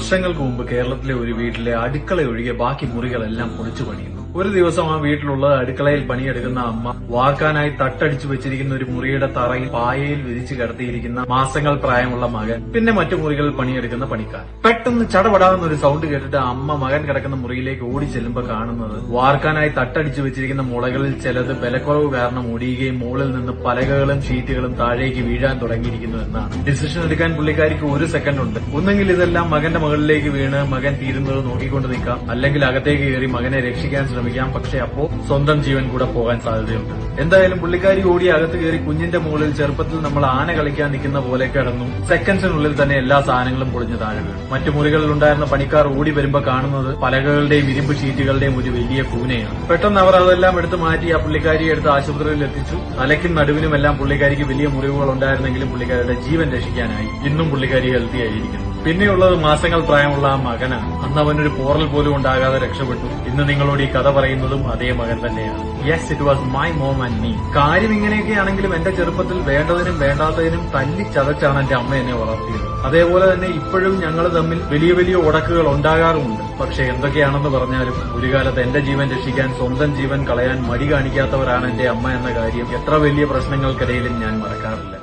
വർഷങ്ങൾക്ക് മുമ്പ് കേരളത്തിലെ ഒരു വീട്ടിലെ അടുക്കള ഒഴികെ ബാക്കി മുറികളെല്ലാം പൊളിച്ചു പണിയുന്നു. ഒരു ദിവസം ആ വീട്ടിലുള്ള അടുക്കളയിൽ പണിയെടുക്കുന്ന അമ്മ വാർക്കാനായി തട്ടടിച്ചു വെച്ചിരിക്കുന്ന ഒരു മുറിയുടെ തറയിൽ പായയിൽ വിരിച്ചു കിടത്തിയിരിക്കുന്ന മാസങ്ങൾ പ്രായമുള്ള മകൻ, പിന്നെ മറ്റു മുറികളിൽ പണിയെടുക്കുന്ന പണിക്കാർ. പെട്ടെന്ന് ചടപടാകുന്ന ഒരു സൗണ്ട് കേട്ടിട്ട് അമ്മ മകൻ കിടക്കുന്ന മുറിയിലേക്ക് ഓടി ചെല്ലുമ്പോൾ കാണുന്നത് വാർക്കാനായി തട്ടടിച്ചു വെച്ചിരിക്കുന്ന മുളകളിൽ ചിലത് ബലക്കുറവ് കാരണം ഒടിയുകയും മുകളിൽ നിന്ന് പലകകളും ഷീറ്റുകളും താഴേക്ക് വീഴാൻ തുടങ്ങിയിരിക്കുന്നു എന്നാണ്. ഡിസിഷൻ എടുക്കാൻ പുള്ളിക്കാരിക്ക് ഒരു സെക്കൻഡ് ഉണ്ട്. ഒന്നെങ്കിൽ ഇതെല്ലാം മകന്റെ മുകളിലേക്ക് വീണ് മകൻ തീരുന്നത് നോക്കിക്കൊണ്ട് നിൽക്കാം, അല്ലെങ്കിൽ അകത്തേക്ക് കയറി മകനെ രക്ഷിക്കാൻ ശ്രമിക്കാം. പക്ഷെ അപ്പോ സ്വന്തം ജീവൻ കൂടെ പോകാൻ സാധ്യതയുണ്ട്. എന്തായാലും പുള്ളിക്കാരി ഓടി അകത്ത് കയറി കുഞ്ഞിന്റെ മുകളിൽ ചെറുപ്പത്തിൽ നമ്മൾ ആന കളിക്കാൻ നിൽക്കുന്ന പോലെ കിടന്നു. സെക്കൻഡ്സിനുള്ളിൽ തന്നെ എല്ലാ സാധനങ്ങളും പൊളിഞ്ഞു താഴെ വീണു. മറ്റു മുറികളിൽ ഉണ്ടായിരുന്ന പണിക്കാർ ഓടി വരുമ്പോൾ കാണുന്നത് പലകകളുടെയും ഇരുമ്പ് ഷീറ്റുകളുടെയും ഒരു വലിയ കൂനയാണ്. പെട്ടെന്ന് അവർ അതെല്ലാം എടുത്ത് മാറ്റി ആ പുള്ളിക്കാരിയെ എടുത്ത് ആശുപത്രിയിൽ എത്തിച്ചു. തലയ്ക്കും നടുവിനുമെല്ലാം പുള്ളിക്കാരിക്ക് വലിയ മുറിവുകൾ ഉണ്ടായിരുന്നെങ്കിലും പുള്ളിക്കാരുടെ ജീവൻ രക്ഷിക്കാനായി ഇന്നും പുള്ളിക്കാരി ഹെൽത്തി ആയിരിക്കുന്നു. പിന്നെയുള്ളത് മാസങ്ങൾ പ്രായമുള്ള ആ മകനാണ്. അന്ന് അവനൊരു പോറൽ പോലും ഉണ്ടാകാതെ രക്ഷപ്പെട്ടു. ഇന്ന് നിങ്ങളോട് ഈ കഥ പറയുന്നതും അതേ മകൻ തന്നെയാണ്. Yes, it was my mom and me. കാര്യം ഇങ്ങനെയൊക്കെയാണെങ്കിലും എന്റെ ചെറുപ്പത്തിൽ വേണ്ടതിനും വേണ്ടാത്തതിനും തല്ലി ചതച്ചാണ് എന്റെ അമ്മ എന്നെ വളർത്തിയത്. അതേപോലെ തന്നെ ഇപ്പോഴും ഞങ്ങൾ തമ്മിൽ വലിയ വലിയ ഉടക്കുകൾ ഉണ്ടാകാറുമുണ്ട്. പക്ഷെ എന്തൊക്കെയാണെന്ന് പറഞ്ഞാലും ഒരു കാലത്ത് എന്റെ ജീവൻ രക്ഷിക്കാൻ സ്വന്തം ജീവൻ കളയാൻ മടി കാണിക്കാത്തവരാണ് എന്റെ അമ്മ എന്ന കാര്യം എത്ര വലിയ പ്രശ്നങ്ങൾക്കിടയിലും ഞാൻ മറക്കാറില്ല.